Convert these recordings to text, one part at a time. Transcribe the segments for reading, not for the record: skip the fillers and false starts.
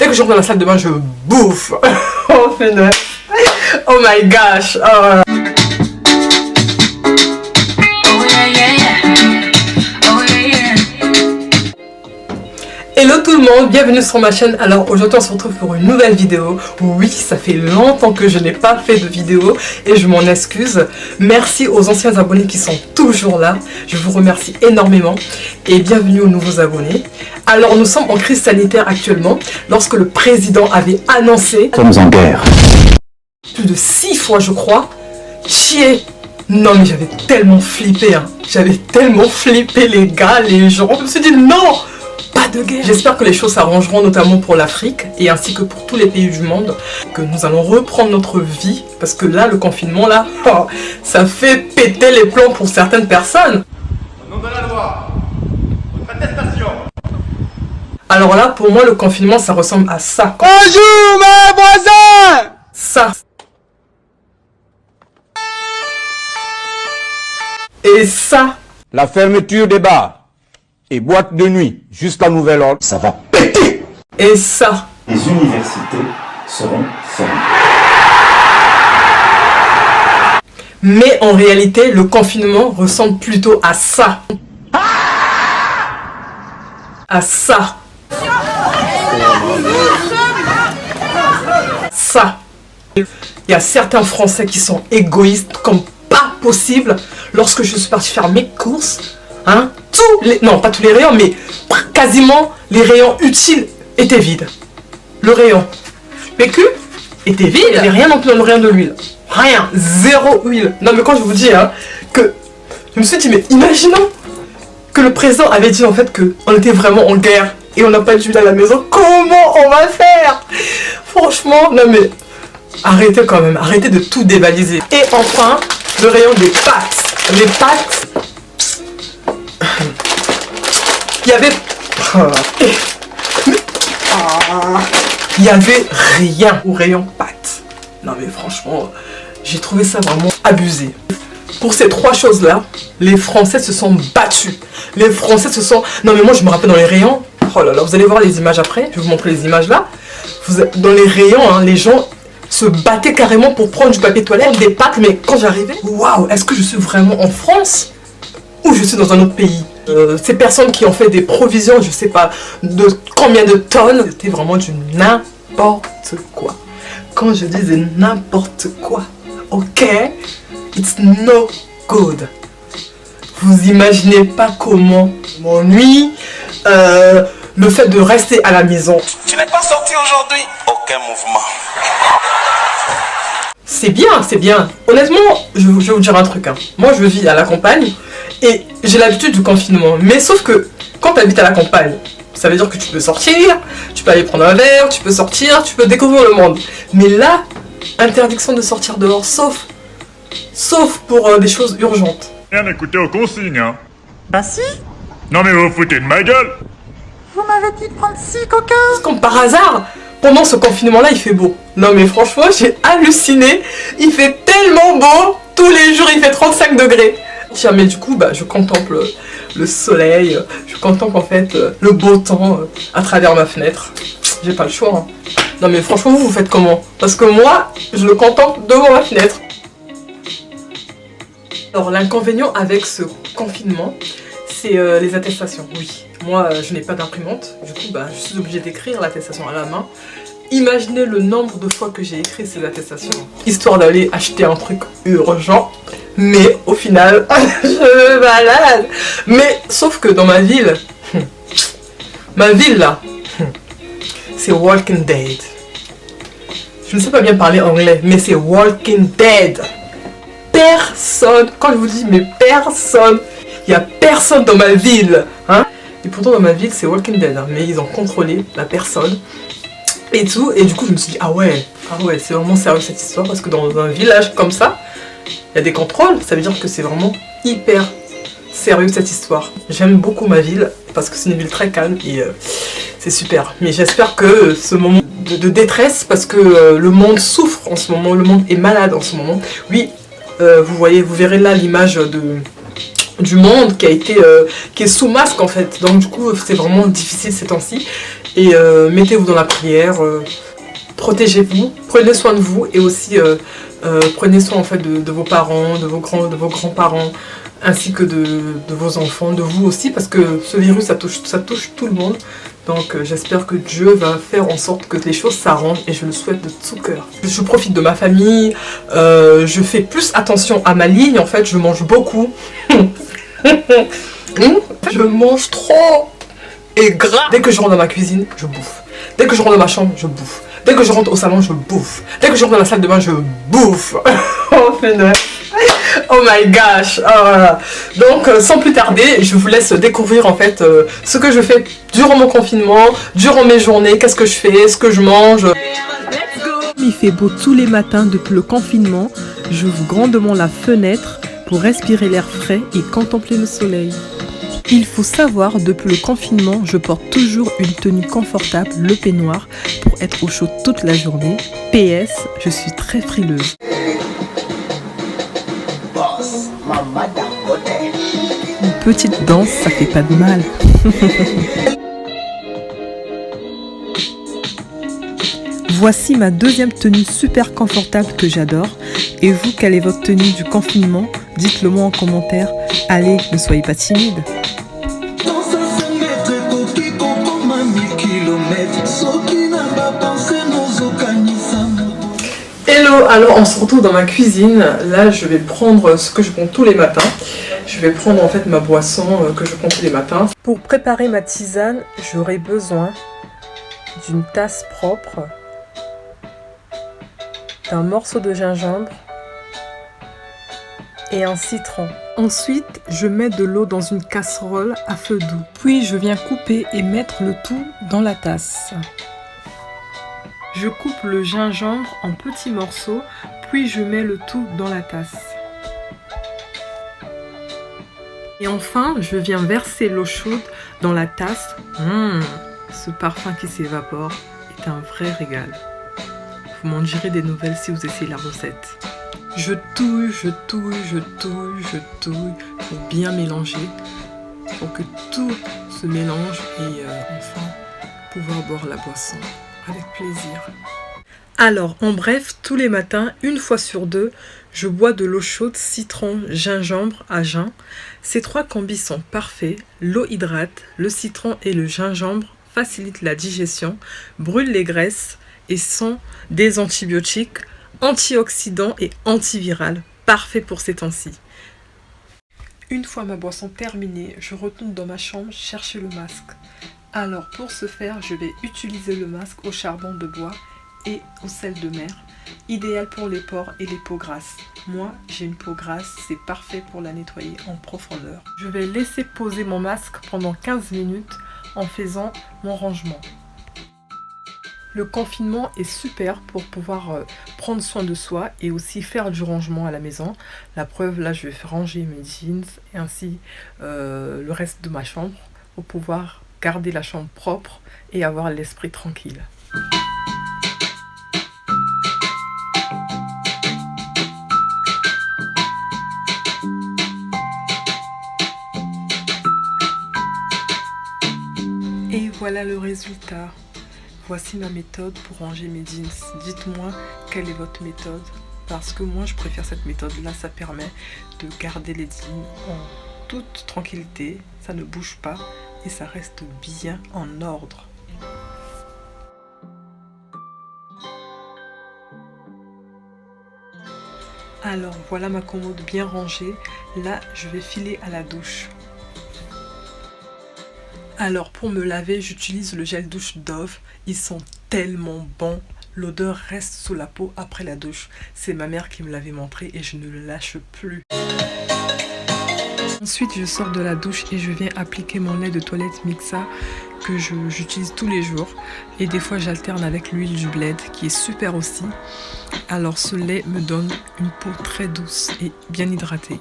que je rentre dans la salle de bain, je bouffe. Oh, punaise. Oh my gosh. Oh. Hello tout le monde, bienvenue sur ma chaîne. Alors aujourd'hui on se retrouve pour une nouvelle vidéo. Oui, ça fait longtemps que je n'ai pas fait de vidéo et je m'en excuse. Merci aux anciens abonnés qui sont toujours là. Je vous remercie énormément et bienvenue aux nouveaux abonnés. Alors nous sommes en crise sanitaire actuellement lorsque le président avait annoncé... Nous sommes en guerre. Plus de 6 fois je crois. Chier. Non mais j'avais tellement flippé hein. J'avais tellement flippé les gars, les gens. Je me suis dit non, pas de guerre. J'espère que les choses s'arrangeront notamment pour l'Afrique et ainsi que pour tous les pays du monde. Que nous allons reprendre notre vie. Parce que là, le confinement là, oh, ça fait péter les plombs pour certaines personnes. Au nom de la loi, votre attestation. Alors là, pour moi, le confinement, ça ressemble à ça. Bonjour mes voisins. Ça. Et ça. La fermeture des bars et boîtes de nuit jusqu'à nouvel ordre. Ça va péter. Et ça. Les universités seront fermées. Mais en réalité, le confinement ressemble plutôt à ça. À ça. Ça. Il y a certains Français qui sont égoïstes comme pas possible. Lorsque je suis partie faire mes courses, hein, non pas tous les rayons, mais quasiment les rayons utiles étaient vides. Le rayon PQ était vide, il n'y avait rien non plus dans le rayon de l'huile. Rien, zéro huile. Non mais quand je vous dis hein, que je me suis dit mais imaginons que le président avait dit en fait que on était vraiment en guerre et on n'a pas d'huile à la maison. Comment on va faire? Franchement, non mais arrêtez quand même, arrêtez de tout dévaliser. Et enfin, le rayon des pâtes. Les pâtes, il y avait... Il y avait rien au rayon pâtes. Non mais franchement, j'ai trouvé ça vraiment abusé. Pour ces trois choses-là, les Français se sont battus. Les Français se sont... Non mais moi je me rappelle dans les rayons, oh là là, vous allez voir les images après, je vais vous montrer les images là. Dans les rayons, hein, les gens se battaient carrément pour prendre du papier toilette, des pâtes, mais quand j'arrivais, waouh, est-ce que je suis vraiment en France ou je suis dans un autre pays? Ces personnes qui ont fait des provisions, je sais pas, de combien de tonnes, c'était vraiment du n'importe quoi. Quand je disais n'importe quoi, ok, it's no good. Vous imaginez pas comment m'ennuie le fait de rester à la maison. Tu n'es pas sorti aujourd'hui. Aucun mouvement. C'est bien, c'est bien. Honnêtement, je vais vous dire un truc. Hein. Moi, je vis à la campagne et j'ai l'habitude du confinement. Mais sauf que quand tu habites à la campagne, ça veut dire que tu peux sortir, tu peux aller prendre un verre, tu peux sortir, tu peux découvrir le monde. Mais là, interdiction de sortir dehors, sauf pour des choses urgentes. Rien d'écouter aux consignes, hein. Bah si. Non mais vous vous foutez de ma gueule. Vous m'avez dit de prendre 6 coca. Comme par hasard, pendant ce confinement-là, il fait beau. Non mais franchement, j'ai halluciné. Il fait tellement beau. Tous les jours, il fait 35 degrés. Tiens, mais du coup, bah, je contemple le soleil. Je contemple en fait le beau temps à travers ma fenêtre. J'ai pas le choix. Hein. Non mais franchement, vous faites comment? Parce que moi, je le contemple devant ma fenêtre. Alors l'inconvénient avec ce confinement, c'est les attestations. Oui, moi je n'ai pas d'imprimante, du coup bah, je suis obligée d'écrire l'attestation à la main. Imaginez le nombre de fois que j'ai écrit ces attestations, histoire d'aller acheter un truc urgent. Mais au final, je me balade. Mais sauf que dans ma ville là, c'est Walking Dead. Je ne sais pas bien parler anglais, mais c'est Walking Dead. Personne, quand je vous dis mais personne, il n'y a personne dans ma ville, hein. Et pourtant dans ma ville c'est Walking Dead, hein, mais ils ont contrôlé la personne et tout, et du coup je me suis dit ah ouais c'est vraiment sérieux cette histoire, parce que dans un village comme ça, il y a des contrôles, ça veut dire que c'est vraiment hyper sérieux cette histoire. J'aime beaucoup ma ville, parce que c'est une ville très calme et c'est super. Mais j'espère que ce moment de détresse, parce que le monde souffre en ce moment, le monde est malade en ce moment, oui. Vous verrez là l'image du monde qui est sous masque en fait. Donc du coup c'est vraiment difficile ces temps-ci. Et mettez-vous dans la prière, protégez-vous, prenez soin de vous et aussi prenez soin en fait de vos parents, de vos grands-parents, ainsi que de vos enfants, de vous aussi, parce que ce virus ça touche tout le monde. Donc j'espère que Dieu va faire en sorte que les choses s'arrangent et je le souhaite de tout cœur. Je profite de ma famille, je fais plus attention à ma ligne, en fait je mange beaucoup. Je mange trop et gras. Dès que je rentre dans ma cuisine, je bouffe. Dès que je rentre dans ma chambre, je bouffe. Dès que je rentre au salon, je bouffe. Dès que je rentre dans la salle de bain, je bouffe. Oh my gosh. Donc sans plus tarder, je vous laisse découvrir en fait ce que je fais durant mon confinement, durant mes journées, qu'est-ce que je fais, ce que je mange. Il fait beau tous les matins depuis le confinement. J'ouvre grandement la fenêtre pour respirer l'air frais et contempler le soleil. Il faut savoir, depuis le confinement, je porte toujours une tenue confortable, le peignoir, pour être au chaud toute la journée. PS, je suis très frileuse. Une petite danse, ça fait pas de mal. Voici ma deuxième tenue super confortable que j'adore. Et vous, quelle est votre tenue du confinement? Dites-le moi en commentaire. Allez, ne soyez pas timide. Hello, alors on se retrouve dans ma cuisine. Là je vais prendre ce que je prends tous les matins. Je vais prendre en fait ma boisson que je prends tous les matins. Pour préparer ma tisane, j'aurai besoin d'une tasse propre, d'un morceau de gingembre et un citron. Ensuite, je mets de l'eau dans une casserole à feu doux. Puis je viens couper et mettre le tout dans la tasse. Je coupe le gingembre en petits morceaux, puis je mets le tout dans la tasse. Et enfin, je viens verser l'eau chaude dans la tasse. Ce parfum qui s'évapore est un vrai régal. Vous m'en direz des nouvelles si vous essayez la recette. Je touille pour bien mélanger, pour que tout se mélange et enfin pouvoir boire la boisson avec plaisir. Alors, en bref, tous les matins, une fois sur deux, je bois de l'eau chaude, citron, gingembre à jeun. Ces trois combis sont parfaits. L'eau hydrate, le citron et le gingembre facilitent la digestion, brûlent les graisses et sont des antibiotiques, antioxydants et antivirales. Parfait pour ces temps-ci. Une fois ma boisson terminée, je retourne dans ma chambre chercher le masque. Alors pour ce faire, je vais utiliser le masque au charbon de bois et au sel de mer, idéal pour les pores et les peaux grasses. Moi, j'ai une peau grasse, c'est parfait pour la nettoyer en profondeur. Je vais laisser poser mon masque pendant 15 minutes en faisant mon rangement. Le confinement est super pour pouvoir prendre soin de soi et aussi faire du rangement à la maison. La preuve, là, je vais ranger mes jeans et ainsi le reste de ma chambre pour pouvoir garder la chambre propre et avoir l'esprit tranquille. Et voilà le résultat. Voici ma méthode pour ranger mes jeans. Dites-moi quelle est votre méthode, parce que moi je préfère cette méthode-là. Ça permet de garder les jeans en toute tranquillité, ça ne bouge pas et ça reste bien en ordre. Alors voilà ma commode bien rangée. Là je vais filer à la douche. Alors pour me laver, j'utilise le gel douche Dove. Ils sont tellement bons. L'odeur reste sous la peau après la douche. C'est ma mère qui me l'avait montré et je ne le lâche plus. Ensuite, je sors de la douche et je viens appliquer mon lait de toilette Mixa que j'utilise tous les jours. Et des fois, j'alterne avec l'huile du bled qui est super aussi. Alors ce lait me donne une peau très douce et bien hydratée.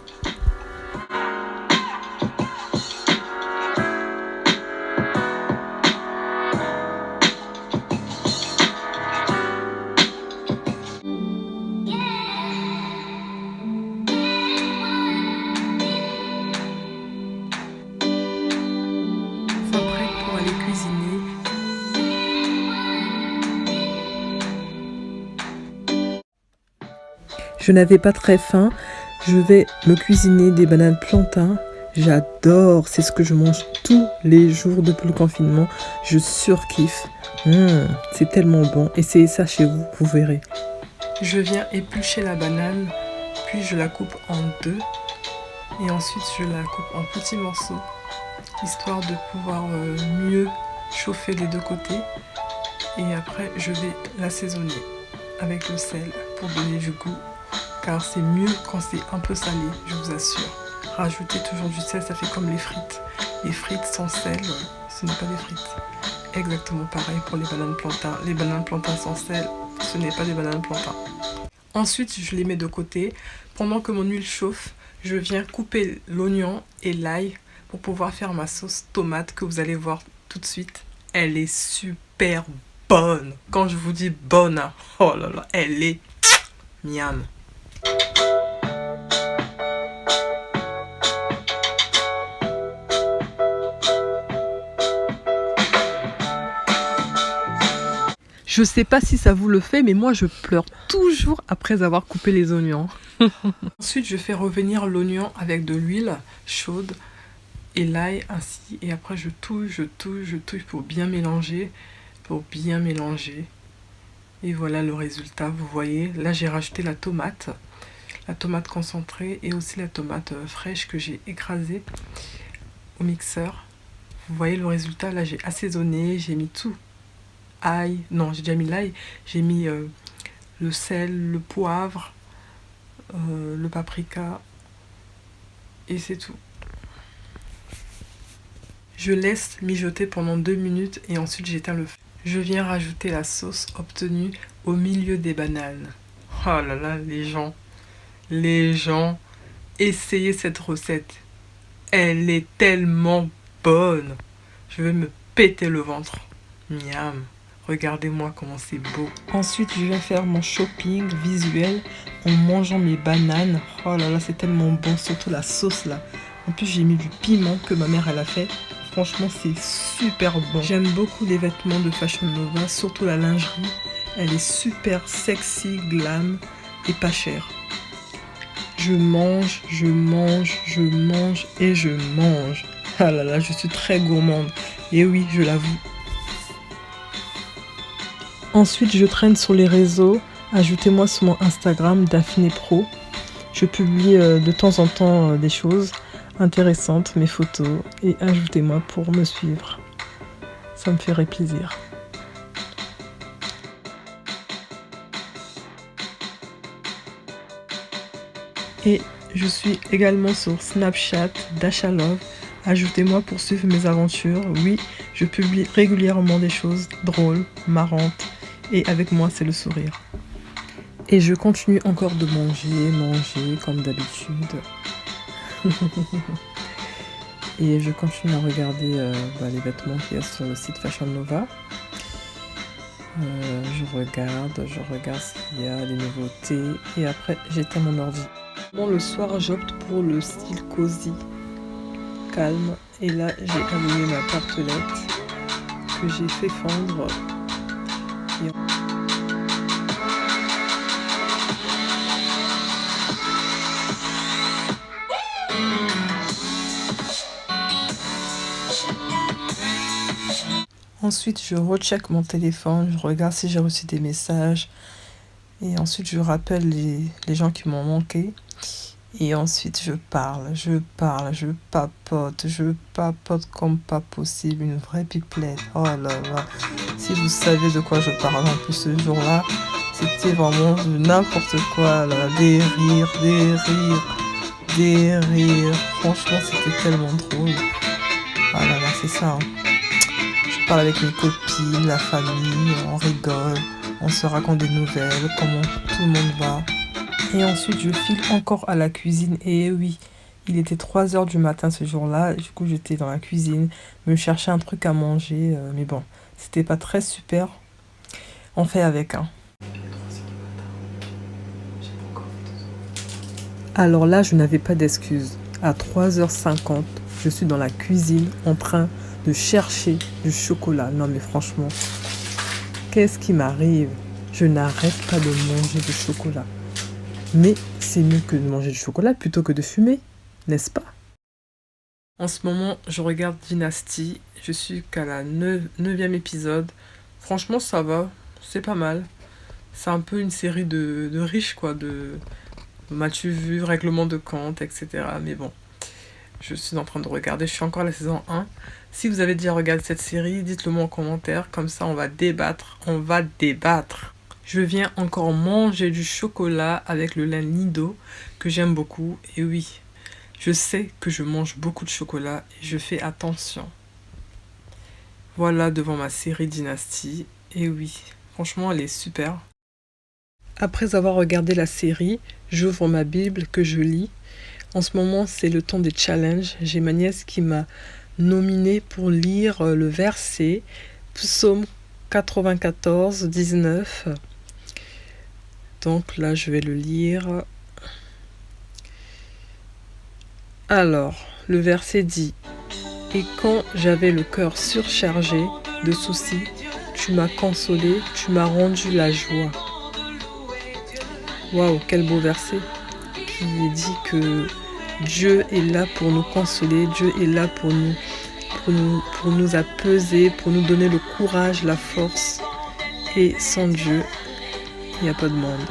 Je n'avais pas très faim. Je vais me cuisiner des bananes plantains. J'adore, c'est ce que je mange tous les jours depuis le confinement. Je surkiffe. C'est tellement bon. Essayez ça chez vous, vous verrez. Je viens éplucher la banane, puis je la coupe en deux. Et ensuite, je la coupe en petits morceaux, histoire de pouvoir mieux chauffer les deux côtés. Et après, je vais l'assaisonner avec le sel pour donner du goût. Car c'est mieux quand c'est un peu salé, je vous assure. Rajoutez toujours du sel, ça fait comme les frites. Les frites sans sel, ce n'est pas des frites. Exactement pareil pour les bananes plantains. Les bananes plantains sans sel, ce n'est pas des bananes plantains. Ensuite, je les mets de côté. Pendant que mon huile chauffe, je viens couper l'oignon et l'ail pour pouvoir faire ma sauce tomate que vous allez voir tout de suite. Elle est super bonne. Quand je vous dis bonne, oh là là, elle est miam. Je sais pas si ça vous le fait, mais moi je pleure toujours après avoir coupé les oignons. Ensuite, je fais revenir l'oignon avec de l'huile chaude et l'ail ainsi. Et après, je touille pour bien mélanger. Et voilà le résultat, vous voyez. Là, j'ai rajouté la tomate concentrée et aussi la tomate fraîche que j'ai écrasée au mixeur. Vous voyez le résultat, là j'ai assaisonné, j'ai mis tout. Ail, non, j'ai déjà mis l'ail, j'ai mis le sel, le poivre, le paprika et c'est tout. Je laisse mijoter pendant 2 minutes et ensuite j'éteins le feu. Je viens rajouter la sauce obtenue au milieu des bananes. Oh là là, les gens, essayez cette recette. Elle est tellement bonne. Je vais me péter le ventre. Miam. Regardez-moi comment c'est beau. Ensuite, je viens faire mon shopping visuel en mangeant mes bananes. Oh là là, c'est tellement bon, surtout la sauce là. En plus, j'ai mis du piment que ma mère elle a fait. Franchement, c'est super bon. J'aime beaucoup les vêtements de Fashion Nova, surtout la lingerie. Elle est super sexy, glam et pas chère. Je mange et je mange. Ah là là, je suis très gourmande. Et oui, je l'avoue. Ensuite, je traîne sur les réseaux. Ajoutez-moi sur mon Instagram Daphné Pro. Je publie de temps en temps des choses intéressantes, mes photos. Et ajoutez-moi pour me suivre. Ça me ferait plaisir. Et je suis également sur Snapchat Dashalove. Ajoutez-moi pour suivre mes aventures. Oui, je publie régulièrement des choses drôles, marrantes. Et avec moi, c'est le sourire. Et je continue encore de manger comme d'habitude. Et je continue à regarder les vêtements qu'il y a sur le site Fashion Nova. Je regarde s'il y a des nouveautés. Et après, j'éteins mon ordi. Bon, le soir, j'opte pour le style cosy, calme. Et là, j'ai allumé ma tartelette que j'ai fait fondre. Ensuite, je recheck mon téléphone, je regarde si j'ai reçu des messages. Et ensuite, je rappelle les gens qui m'ont manqué. Et ensuite, je papote comme pas possible. Une vraie pipelette. Oh là là. Si vous savez de quoi je parle en plus ce jour-là, c'était vraiment n'importe quoi. Là. Des rires. Franchement, c'était tellement drôle. Ah là là, c'est ça. Hein. Je parle avec mes copines, la famille, on rigole, on se raconte des nouvelles, comment tout le monde va. Et ensuite, je file encore à la cuisine. Et oui, il était 3h du matin ce jour-là. Du coup, j'étais dans la cuisine, me chercher un truc à manger. Mais bon, c'était pas très super. On fait avec, hein. Alors là, je n'avais pas d'excuses. À 3h50, je suis dans la cuisine en train de chercher du chocolat. Non mais franchement, qu'est-ce qui m'arrive? Je n'arrête pas de manger du chocolat. Mais c'est mieux que de manger du chocolat plutôt que de fumer, n'est-ce pas? En ce moment, je regarde Dynasty. Je suis qu'à la 9e épisode. Franchement, ça va. C'est pas mal. C'est un peu une série de riches, quoi. De m'as-tu vu, règlement de compte, etc. Mais bon, je suis en train de regarder. Je suis encore à la saison 1. Si vous avez déjà regardé cette série, dites-le moi en commentaire. Comme ça, on va débattre. On va débattre. Je viens encore manger du chocolat avec le lait Nido, que j'aime beaucoup. Et oui, je sais que je mange beaucoup de chocolat et je fais attention. Voilà devant ma série Dynasty. Et oui, franchement, elle est super. Après avoir regardé la série, j'ouvre ma Bible que je lis. En ce moment, c'est le temps des challenges. J'ai ma nièce qui m'a nominée pour lire le verset Psaume 94, 19. Donc là, je vais le lire. Alors, le verset dit « Et quand j'avais le cœur surchargé de soucis, tu m'as consolé, tu m'as rendu la joie. » Waouh, quel beau verset qui dit que Dieu est là pour nous consoler, Dieu est là pour nous apaiser, pour nous donner le courage, la force. Et sans Dieu, il n'y a pas de monde,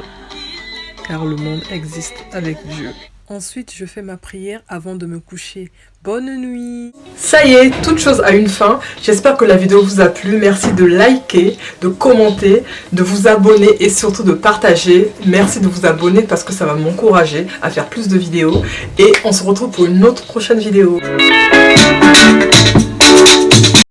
car le monde existe avec Dieu. Ensuite, je fais ma prière avant de me coucher. Bonne nuit! Ça y est, toute chose a une fin. J'espère que la vidéo vous a plu. Merci de liker, de commenter, de vous abonner et surtout de partager. Merci de vous abonner parce que ça va m'encourager à faire plus de vidéos. Et on se retrouve pour une autre prochaine vidéo.